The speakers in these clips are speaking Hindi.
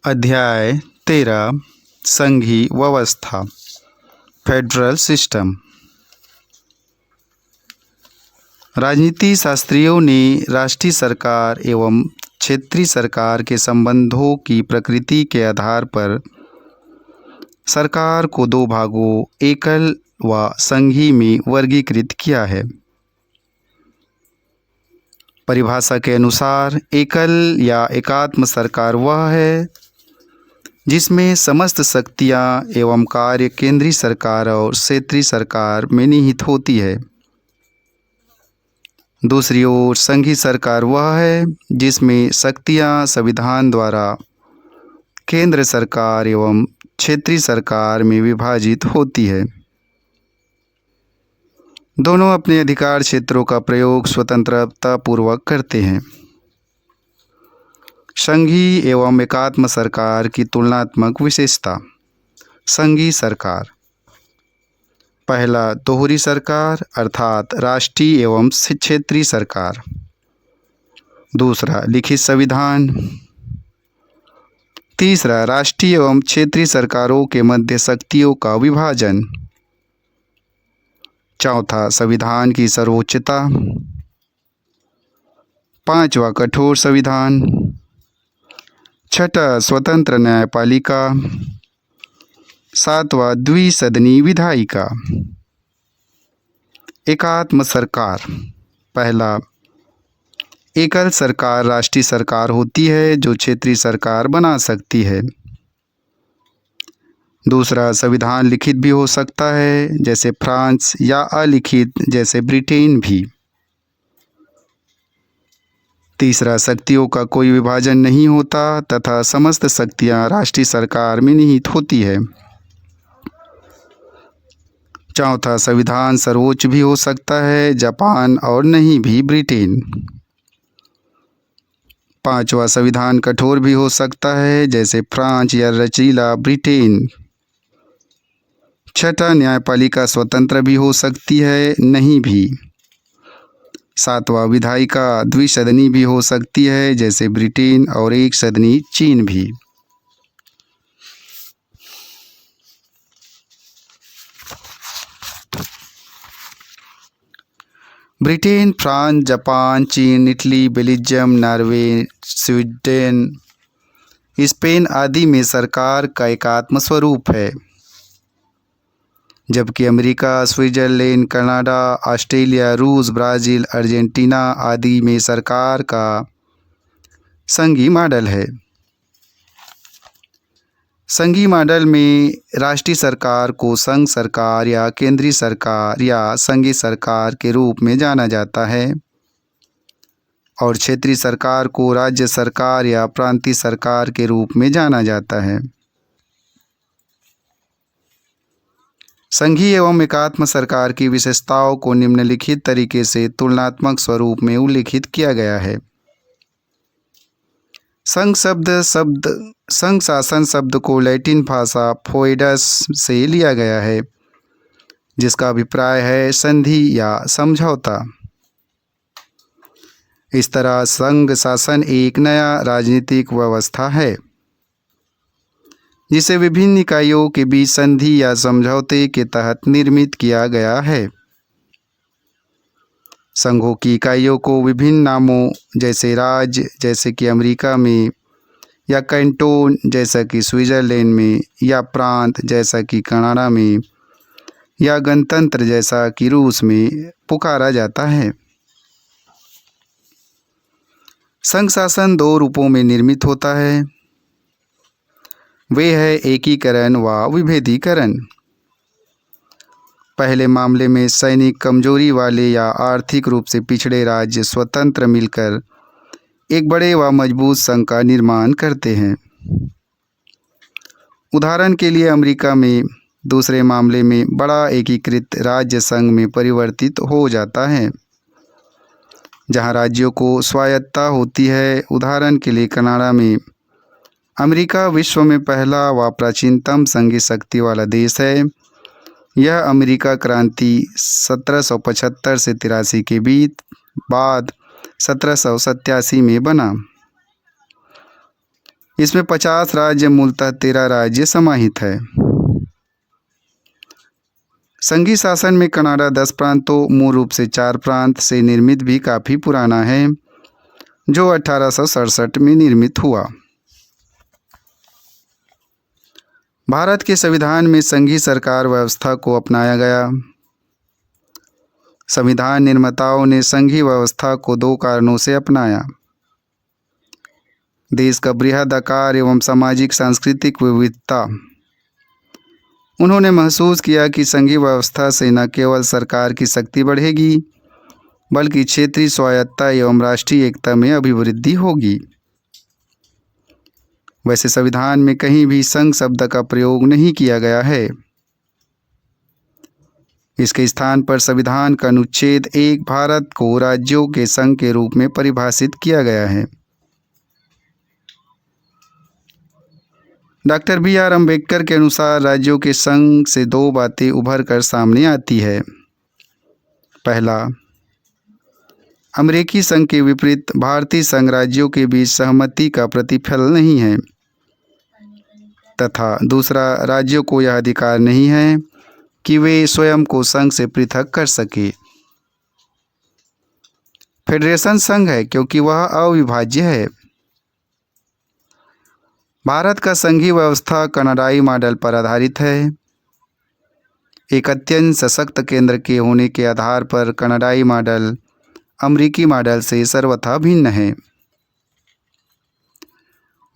अध्याय 13 संघी व्यवस्था फेडरल सिस्टम। राजनीति शास्त्रियों ने राष्ट्रीय सरकार एवं क्षेत्रीय सरकार के संबंधों की प्रकृति के आधार पर सरकार को दो भागों एकल व संघी में वर्गीकृत किया है। परिभाषा के अनुसार एकल या एकात्म सरकार वह है जिसमें समस्त शक्तियाँ एवं कार्य केंद्रीय सरकार और क्षेत्रीय सरकार में निहित होती है। दूसरी ओर संघीय सरकार वह है जिसमें शक्तियाँ संविधान द्वारा केंद्र सरकार एवं क्षेत्रीय सरकार में विभाजित होती है। दोनों अपने अधिकार क्षेत्रों का प्रयोग स्वतंत्रता पूर्वक करते हैं। संघीय एवं एकात्म सरकार की तुलनात्मक विशेषता। संघीय सरकार पहला दोहरी सरकार अर्थात राष्ट्रीय एवं क्षेत्रीय सरकार। दूसरा लिखित संविधान। तीसरा राष्ट्रीय एवं क्षेत्रीय सरकारों के मध्य शक्तियों का विभाजन। चौथा संविधान की सर्वोच्चता। पांचवा कठोर संविधान। छठा स्वतंत्र न्यायपालिका। सातवां द्विसदनी विधायिका। एकात्म सरकार पहला एकल सरकार राष्ट्रीय सरकार होती है जो क्षेत्रीय सरकार बना सकती है। दूसरा संविधान लिखित भी हो सकता है जैसे फ्रांस या अलिखित जैसे ब्रिटेन भी। तीसरा शक्तियों का कोई विभाजन नहीं होता तथा समस्त शक्तियां राष्ट्रीय सरकार में निहित होती है। चौथा संविधान सर्वोच्च भी हो सकता है जापान और नहीं भी ब्रिटेन। पांचवा संविधान कठोर भी हो सकता है जैसे फ्रांस या लचीला ब्रिटेन। छठा न्यायपालिका स्वतंत्र भी हो सकती है नहीं भी। सातवां विधायिका द्विसदनी भी हो सकती है जैसे ब्रिटेन और एक सदनी चीन भी। ब्रिटेन, फ्रांस, जापान, चीन, Italy, Belgium, Norway, Sweden, Spain आदि में सरकार का एकात्म स्वरूप है, जबकि अमेरिका, स्विट्जरलैंड, कनाडा, ऑस्ट्रेलिया, रूस, ब्राज़ील, अर्जेंटीना आदि में सरकार का संघीय मॉडल है। संघीय मॉडल में राष्ट्रीय सरकार को संघ सरकार या केंद्रीय सरकार या संघीय सरकार के रूप में जाना जाता है और क्षेत्रीय सरकार को राज्य सरकार या प्रांतीय सरकार के रूप में जाना जाता है। संघीय एवं एकात्म सरकार की विशेषताओं को निम्नलिखित तरीके से तुलनात्मक स्वरूप में उल्लिखित किया गया है। संघ शासन शब्द को लैटिन भाषा फोएडस से लिया गया है जिसका अभिप्राय है संधि या समझौता। इस तरह संघ शासन एक नया राजनीतिक व्यवस्था है जिसे विभिन्न इकाइयों के बीच संधि या समझौते के तहत निर्मित किया गया है। संघों की इकाइयों को विभिन्न नामों जैसे राज्य जैसे कि अमेरिका में, या कैंटोन जैसा कि स्विट्जरलैंड में, या प्रांत जैसा कि कनाडा में, या गणतंत्र जैसा कि रूस में पुकारा जाता है। संघ शासन दो रूपों में निर्मित होता है, वे है एकीकरण व विभेदीकरण। पहले मामले में सैनिक कमजोरी वाले या आर्थिक रूप से पिछड़े राज्य स्वतंत्र मिलकर एक बड़े व मजबूत संघ का निर्माण करते हैं। उदाहरण के लिए अमेरिका में दूसरे मामले में बड़ा एकीकृत राज्य संघ में परिवर्तित हो जाता है जहां राज्यों को स्वायत्तता होती है। उदाहरण के लिए कनाडा में अमेरिका विश्व में पहला व प्राचीनतम संघीय शक्ति वाला देश है। यह अमेरिका क्रांति 1775 से 83 के बीच बाद 1787 में बना। इसमें 50 राज्य मूलतः 13 राज्य समाहित है। संघीय शासन में कनाडा 10 प्रांतों मूल रूप से 4 प्रांत से निर्मित भी काफ़ी पुराना है, जो 1867 में निर्मित हुआ। भारत के संविधान में संघीय सरकार व्यवस्था को अपनाया गया। संविधान निर्माताओं ने संघीय व्यवस्था को 2 कारणों से अपनाया। देश का बृहद आकार एवं सामाजिक सांस्कृतिक विविधता। उन्होंने महसूस किया कि संघीय व्यवस्था से न केवल सरकार की शक्ति बढ़ेगी, बल्कि क्षेत्रीय स्वायत्तता एवं राष्ट्रीय एकता में अभिवृद्धि होगी। वैसे संविधान में कहीं भी संघ शब्द का प्रयोग नहीं किया गया है। इसके स्थान पर संविधान का अनुच्छेद 1 भारत को राज्यों के संघ के रूप में परिभाषित किया गया है। Doctor B R. अम्बेडकर के अनुसार राज्यों के संघ से 2 बातें उभर कर सामने आती है। पहला, अमेरिकी संघ के विपरीत भारतीय संघ राज्यों के बीच सहमति का प्रतिफल नहीं है, तथा दूसरा, राज्यों को यह अधिकार नहीं है कि वे स्वयं को संघ से पृथक कर सके। फेडरेशन संघ है क्योंकि वह अविभाज्य है। भारत का संघीय व्यवस्था कनाडाई मॉडल पर आधारित है। एक अत्यंत सशक्त केंद्र के होने के आधार पर कनाडाई मॉडल अमेरिकी मॉडल से सर्वथा भिन्न है।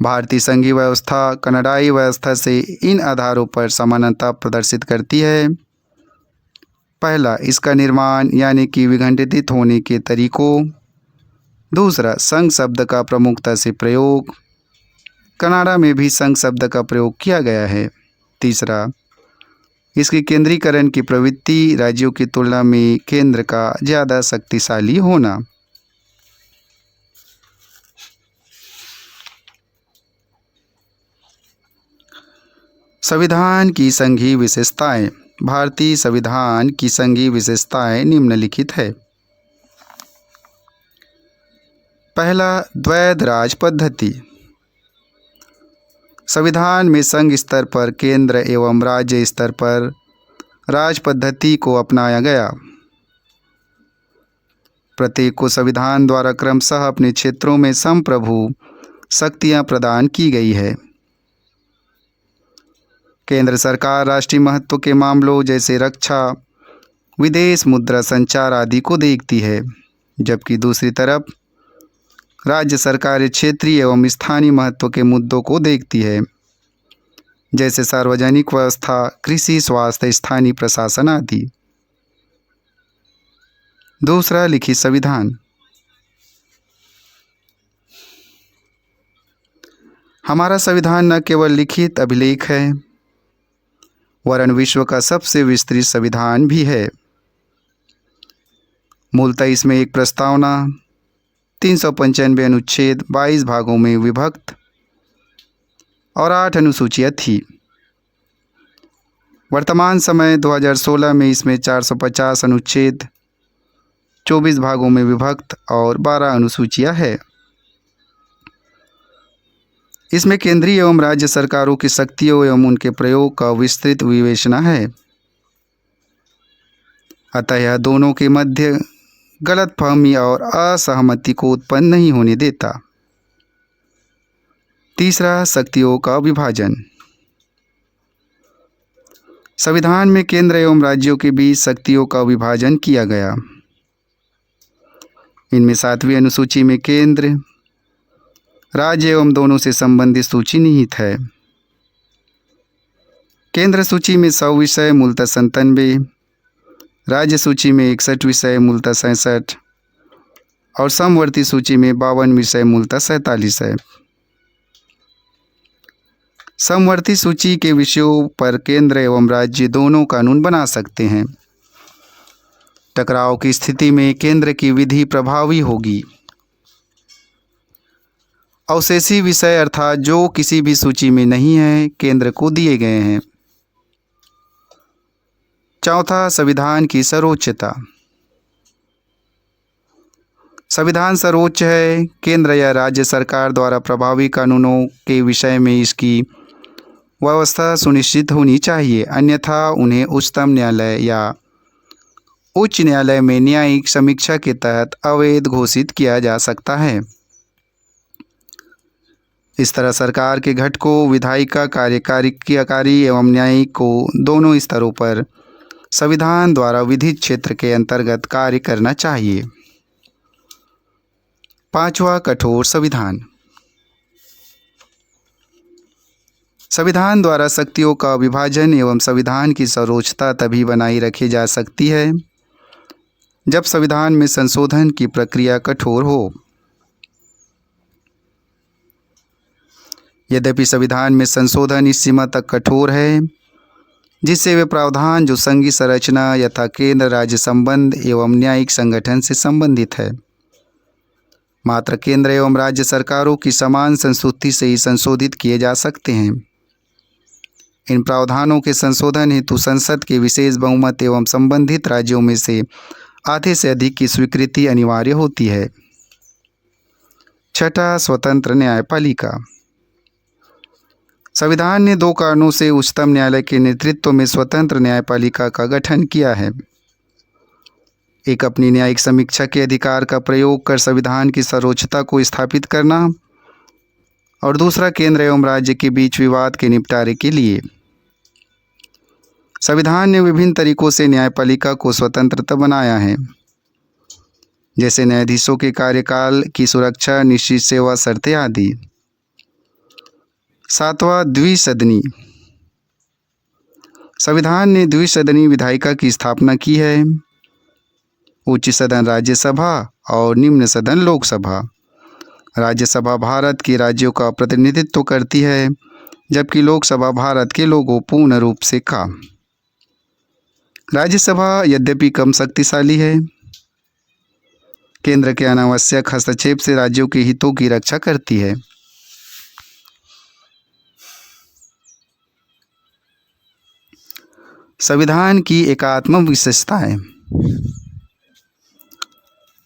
भारतीय संघीय व्यवस्था कनाडाई व्यवस्था से इन आधारों पर समानता प्रदर्शित करती है। पहला, इसका निर्माण यानी कि विघटित होने के तरीकों। दूसरा, संघ शब्द का प्रमुखता से प्रयोग। कनाडा में भी संघ शब्द का प्रयोग किया गया है। तीसरा, इसकी केंद्रीकरण की प्रवृत्ति, राज्यों की तुलना में केंद्र का ज़्यादा शक्तिशाली होना। संविधान की संघीय विशेषताएं। भारतीय संविधान की संघीय विशेषताएं निम्नलिखित है। पहला, द्वैध राज पद्धति। संविधान में संघ स्तर पर केंद्र एवं राज्य स्तर पर राज पद्धति को अपनाया गया। प्रत्येक को संविधान द्वारा क्रमशः अपने क्षेत्रों में संप्रभु शक्तियां प्रदान की गई है। केंद्र सरकार राष्ट्रीय महत्व के मामलों जैसे रक्षा, विदेश मुद्रा संचार आदि को देखती है, जबकि दूसरी तरफ राज्य सरकारें क्षेत्रीय एवं स्थानीय महत्व के मुद्दों को देखती है, जैसे सार्वजनिक व्यवस्था, कृषि, स्वास्थ्य, स्थानीय प्रशासन आदि। दूसरा, लिखित संविधान। हमारा संविधान न केवल लिखित अभिलेख है, वरन विश्व का सबसे विस्तृत संविधान भी है। मूलतः इसमें एक प्रस्तावना, 395 अनुच्छेद, 22 भागों में विभक्त और 8 अनुसूचियाँ थी। वर्तमान समय 2016 में इसमें 450 अनुच्छेद, 24 भागों में विभक्त और 12 अनुसूचियाँ है। इसमें केंद्रीय एवं राज्य सरकारों की शक्तियों एवं उनके प्रयोग का विस्तृत विवेचना है। अतः यह दोनों के मध्य गलतफहमी और असहमति को उत्पन्न नहीं होने देता। तीसरा, शक्तियों का विभाजन। संविधान में केंद्र एवं राज्यों के बीच शक्तियों का विभाजन किया गया। इनमें 7वीं अनुसूची में केंद्र, राज्य एवं दोनों से संबंधित सूची निहित है। केंद्र सूची में 100 विषय मूलतः 97, राज्य सूची में 61 विषय मूलतः 67 और समवर्ती सूची में 52 विषय मूलतः 47 है। समवर्ती सूची के विषयों पर केंद्र एवं राज्य दोनों कानून बना सकते हैं। टकराव की स्थिति में केंद्र की विधि प्रभावी होगी। अवशेषी विषय अर्थात जो किसी भी सूची में नहीं है, केंद्र को दिए गए हैं। चौथा, संविधान की सर्वोच्चता। संविधान सर्वोच्च है। केंद्र या राज्य सरकार द्वारा प्रभावी कानूनों के विषय में इसकी व्यवस्था सुनिश्चित होनी चाहिए, अन्यथा उन्हें उच्चतम न्यायालय या उच्च न्यायालय में न्यायिक समीक्षा के तहत अवैध घोषित किया जा सकता है। इस तरह सरकार के घटकों विधायिका, कार्यकारी एवं न्यायिक को दोनों स्तरों पर संविधान द्वारा विधित क्षेत्र के अंतर्गत कार्य करना चाहिए। पांचवा, कठोर संविधान। संविधान द्वारा शक्तियों का विभाजन एवं संविधान की सर्वोच्चता तभी बनाई रखी जा सकती है जब संविधान में संशोधन की प्रक्रिया कठोर हो। यद्यपि संविधान में संशोधन इस सीमा तक कठोर है जिससे वे प्रावधान जो संघीय संरचना यथा केंद्र राज्य संबंध एवं न्यायिक संगठन से संबंधित है, मात्र केंद्र एवं राज्य सरकारों की समान संस्तुति से ही संशोधित किए जा सकते हैं। इन प्रावधानों के संशोधन हेतु संसद के विशेष बहुमत एवं संबंधित राज्यों में से आधे से अधिक की स्वीकृति अनिवार्य होती है। छठा, स्वतंत्र न्यायपालिका। संविधान ने दो कारणों से उच्चतम न्यायालय के नेतृत्व में स्वतंत्र न्यायपालिका का गठन किया है। एक, अपनी न्यायिक समीक्षा के अधिकार का प्रयोग कर संविधान की सर्वोच्चता को स्थापित करना, और दूसरा, केंद्र एवं राज्य के बीच विवाद के निपटारे के लिए। संविधान ने विभिन्न तरीकों से न्यायपालिका को स्वतंत्रता बनाया है, जैसे न्यायाधीशों के कार्यकाल की सुरक्षा, निश्चित सेवा शर्तें आदि। सातवां, द्विसदनी। संविधान ने द्विसदनी विधायिका की स्थापना की है। उच्च सदन राज्यसभा और निम्न सदन लोकसभा। राज्यसभा भारत के राज्यों का प्रतिनिधित्व करती है, जबकि लोकसभा भारत के लोगों पूर्ण रूप से का। राज्यसभा यद्यपि कम शक्तिशाली है, केंद्र के अनावश्यक हस्तक्षेप से राज्यों के हितों की रक्षा करती है। संविधान की एकात्म विशेषताएं।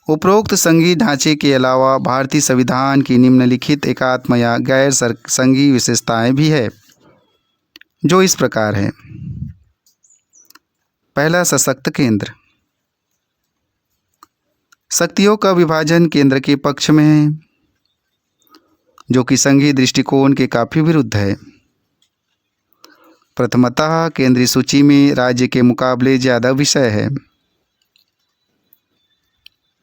उपरोक्त संघीय ढांचे के अलावा भारतीय संविधान की निम्नलिखित एकात्म या गैर संघीय विशेषताएं भी है, जो इस प्रकार है। पहला, सशक्त केंद्र। शक्तियों का विभाजन केंद्र के पक्ष में है, जो कि संघीय दृष्टिकोण के काफी विरुद्ध है। प्रथमतः केंद्रीय सूची में राज्य के मुकाबले ज़्यादा विषय है।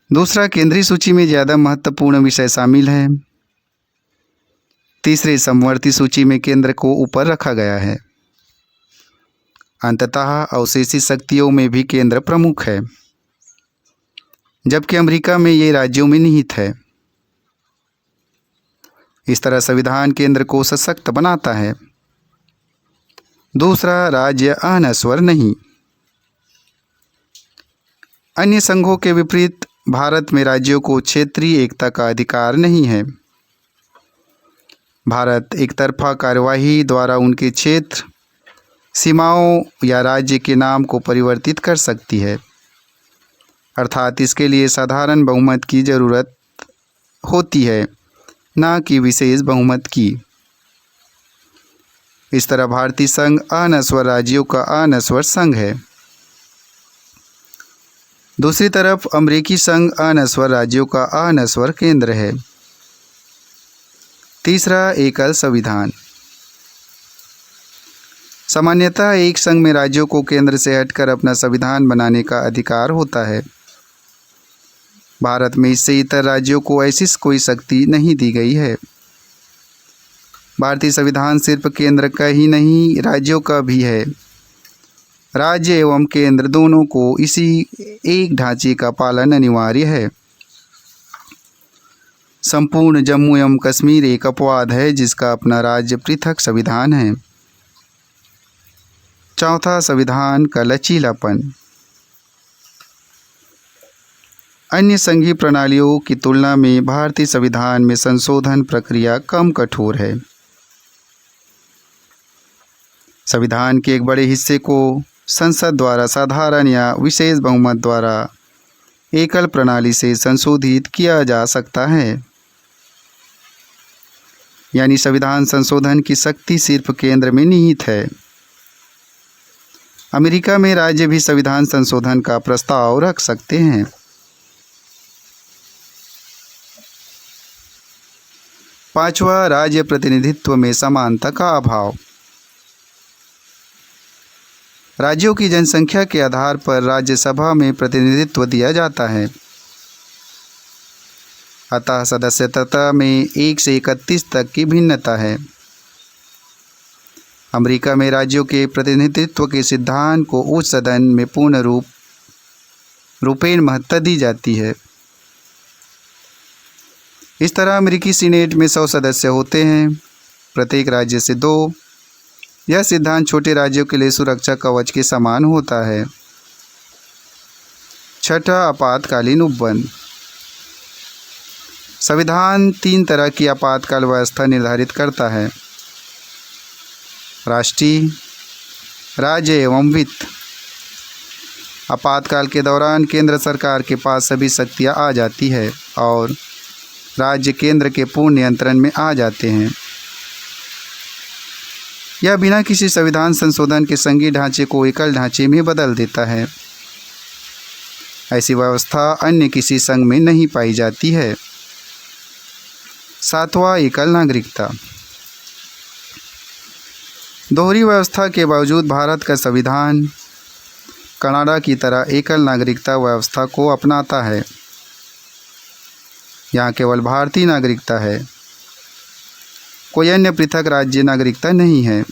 दूसरा, केंद्रीय सूची में ज़्यादा महत्वपूर्ण विषय शामिल हैं। तीसरे, समवर्ती सूची में केंद्र को ऊपर रखा गया है। अंततः अवशेषित शक्तियों में भी केंद्र प्रमुख है, जबकि अमेरिका में ये राज्यों में निहित है। इस तरह संविधान केंद्र को सशक्त बनाता है। दूसरा, राज्य अनश्वर नहीं। अन्य संघों के विपरीत भारत में राज्यों को क्षेत्रीय एकता का अधिकार नहीं है। भारत एक तरफा कार्यवाही द्वारा उनके क्षेत्र, सीमाओं या राज्य के नाम को परिवर्तित कर सकती है, अर्थात इसके लिए साधारण बहुमत की जरूरत होती है, न कि विशेष बहुमत की। इस तरह भारतीय संघ अनश्वर राज्यों का अनश्वर संघ है। दूसरी तरफ अमेरिकी संघ अनश्वर राज्यों का अनश्वर केंद्र है। तीसरा, एकल संविधान। सामान्यतः एक संघ में राज्यों को केंद्र से हटकर अपना संविधान बनाने का अधिकार होता है। भारत में इससे इतर राज्यों को ऐसी कोई शक्ति नहीं दी गई है। भारतीय संविधान सिर्फ केंद्र का ही नहीं, राज्यों का भी है। राज्य एवं केंद्र दोनों को इसी एक ढांचे का पालन अनिवार्य है। संपूर्ण जम्मू एवं कश्मीर एक अपवाद है जिसका अपना राज्य पृथक संविधान है। चौथा, संविधान का लचीलापन। अन्य संघीय प्रणालियों की तुलना में भारतीय संविधान में संशोधन प्रक्रिया कम कठोर है। संविधान के एक बड़े हिस्से को संसद द्वारा साधारण या विशेष बहुमत द्वारा एकल प्रणाली से संशोधित किया जा सकता है। यानी संविधान संशोधन की शक्ति सिर्फ केंद्र में निहित है। अमेरिका में राज्य भी संविधान संशोधन का प्रस्ताव रख सकते हैं। पांचवा, राज्य प्रतिनिधित्व में समानता का अभाव। राज्यों की जनसंख्या के आधार पर राज्यसभा में प्रतिनिधित्व दिया जाता है। अतः सदस्यता में 1 से 31 तक की भिन्नता है। अमेरिका में राज्यों के प्रतिनिधित्व के सिद्धांत को उच्च सदन में पूर्ण रूपेण महत्ता दी जाती है। इस तरह अमेरिकी सीनेट में 100 सदस्य होते हैं, प्रत्येक राज्य से 2। यह सिद्धांत छोटे राज्यों के लिए सुरक्षा कवच के समान होता है। छठा, आपातकालीन उपबंध। संविधान 3 तरह की आपातकाल व्यवस्था निर्धारित करता है: राष्ट्रीय, राज्य एवं वित्त। आपातकाल के दौरान केंद्र सरकार के पास सभी शक्तियां आ जाती है और राज्य केंद्र के पूर्ण नियंत्रण में आ जाते हैं। यह बिना किसी संविधान संशोधन के संघीय ढांचे को एकल ढांचे में बदल देता है। ऐसी व्यवस्था अन्य किसी संघ में नहीं पाई जाती है। सातवां, एकल नागरिकता। दोहरी व्यवस्था के बावजूद भारत का संविधान कनाडा की तरह एकल नागरिकता व्यवस्था को अपनाता है। यहाँ केवल भारतीय नागरिकता है, कोई अन्य पृथक राज्य नागरिकता नहीं है।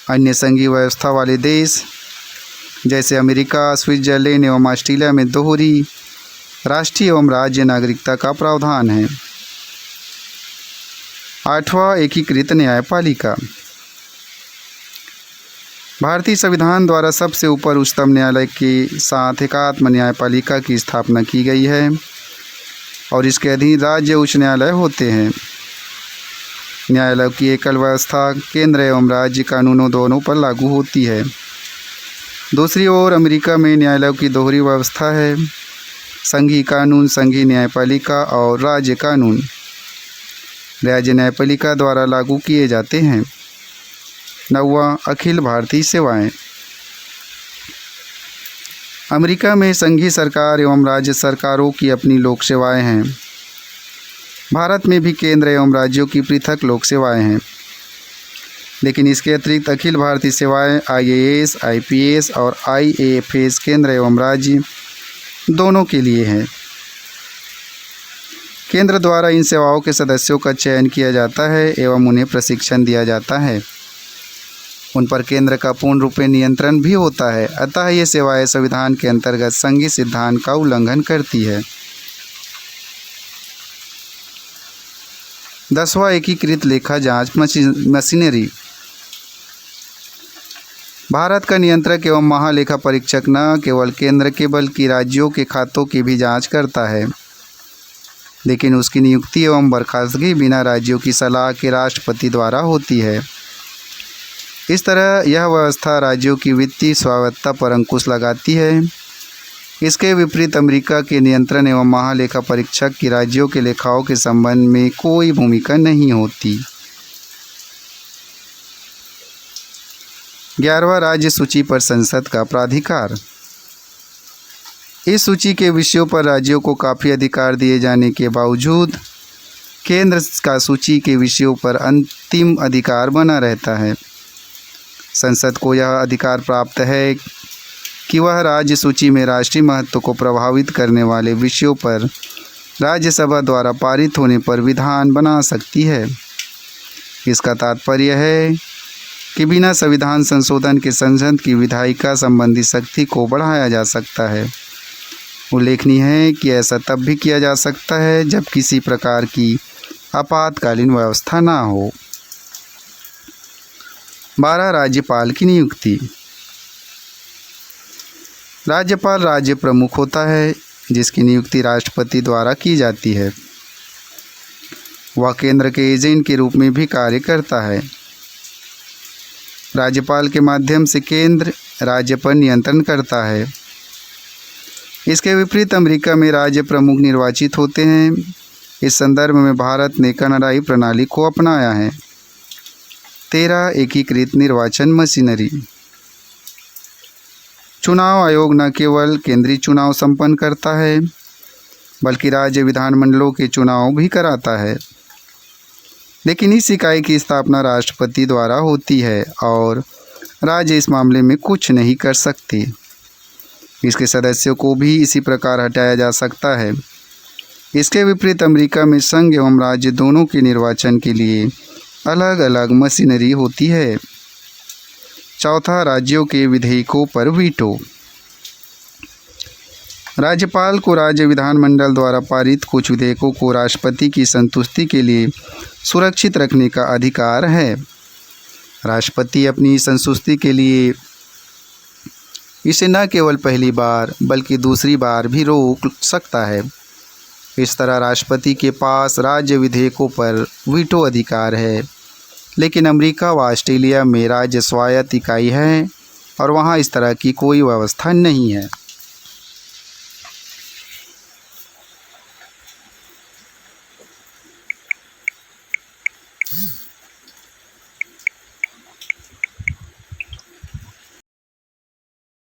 अन्य संघीय व्यवस्था वाले देश जैसे अमेरिका, स्विट्जरलैंड एवं ऑस्ट्रेलिया में दोहरी राष्ट्रीय एवं राज्य नागरिकता का प्रावधान है। आठवां, एकीकृत न्यायपालिका। भारतीय संविधान द्वारा सबसे ऊपर उच्चतम न्यायालय के साथ एकात्म न्यायपालिका की स्थापना की गई है और इसके अधीन राज्य उच्च न्यायालय होते हैं। न्यायालय की एकल व्यवस्था केंद्र एवं राज्य कानूनों दोनों पर लागू होती है। दूसरी ओर अमेरिका में न्यायालय की दोहरी व्यवस्था है। संघीय कानून संघीय न्यायपालिका और राज्य कानून राज्य न्यायपालिका द्वारा लागू किए जाते हैं। 9वां, अखिल भारतीय सेवाएं। अमेरिका में संघीय सरकार एवं राज्य सरकारों की अपनी लोक सेवाएं हैं। भारत में भी केंद्र एवं राज्यों की पृथक लोक सेवाएं हैं, लेकिन इसके अतिरिक्त अखिल भारतीय सेवाएं IAS, IPS और IAFS केंद्र एवं राज्य दोनों के लिए हैं। केंद्र द्वारा इन सेवाओं के सदस्यों का चयन किया जाता है एवं उन्हें प्रशिक्षण दिया जाता है। उन पर केंद्र का पूर्ण रूप में नियंत्रण भी होता है। अतः ये सेवाएं संविधान के अंतर्गत संघीय सिद्धांत का उल्लंघन करती है। 10वां, एकीकृत लेखा जांच मशीनरी। भारत का नियंत्रक एवं महालेखा परीक्षक न केवल केंद्र के बल्कि राज्यों के खातों की भी जांच करता है, लेकिन उसकी नियुक्ति एवं बर्खास्तगी बिना राज्यों की सलाह के राष्ट्रपति द्वारा होती है। इस तरह यह व्यवस्था राज्यों की वित्तीय स्वायत्तता पर अंकुश लगाती है। इसके विपरीत अमेरिका के नियंत्रण एवं महालेखा परीक्षक की राज्यों के लेखाओं के संबंध में कोई भूमिका नहीं होती। 11वां, राज्य सूची पर संसद का प्राधिकार। इस सूची के विषयों पर राज्यों को काफ़ी अधिकार दिए जाने के बावजूद केंद्र का सूची के विषयों पर अंतिम अधिकार बना रहता है। संसद को यह अधिकार प्राप्त है कि वह राज्य सूची में राष्ट्रीय महत्व को प्रभावित करने वाले विषयों पर राज्यसभा द्वारा पारित होने पर विधान बना सकती है। इसका तात्पर्य है कि बिना संविधान संशोधन के संसद की विधायिका संबंधी शक्ति को बढ़ाया जा सकता है। उल्लेखनीय है कि ऐसा तब भी किया जा सकता है जब किसी प्रकार की आपातकालीन व्यवस्था ना हो। 12, राज्यपाल की नियुक्ति। राज्यपाल राज्य प्रमुख होता है, जिसकी नियुक्ति राष्ट्रपति द्वारा की जाती है। वह केंद्र के एजेंट के रूप में भी कार्य करता है। राज्यपाल के माध्यम से केंद्र राज्य पर नियंत्रण करता है। इसके विपरीत अमेरिका में राज्य प्रमुख निर्वाचित होते हैं। इस संदर्भ में भारत ने कनाडाई प्रणाली को अपनाया है। 13 एकीकृत निर्वाचन मशीनरी। चुनाव आयोग न केवल केंद्रीय चुनाव संपन्न करता है बल्कि राज्य विधानमंडलों के चुनाव भी कराता है, लेकिन इस इकाई की स्थापना राष्ट्रपति द्वारा होती है और राज्य इस मामले में कुछ नहीं कर सकते। इसके सदस्यों को भी इसी प्रकार हटाया जा सकता है। इसके विपरीत अमेरिका में संघ एवं राज्य दोनों के निर्वाचन के लिए अलग अलग मशीनरी होती है। चौथा, राज्यों के विधेयकों पर वीटो। राज्यपाल को राज्य विधानमंडल द्वारा पारित कुछ विधेयकों को राष्ट्रपति की संतुष्टि के लिए सुरक्षित रखने का अधिकार है। राष्ट्रपति अपनी संतुष्टि के लिए इसे न केवल पहली बार बल्कि दूसरी बार भी रोक सकता है। इस तरह राष्ट्रपति के पास राज्य विधेयकों पर वीटो अधिकार है, लेकिन अमेरिका व ऑस्ट्रेलिया में राज्य स्वायत्त इकाई है और वहाँ इस तरह की कोई व्यवस्था नहीं है।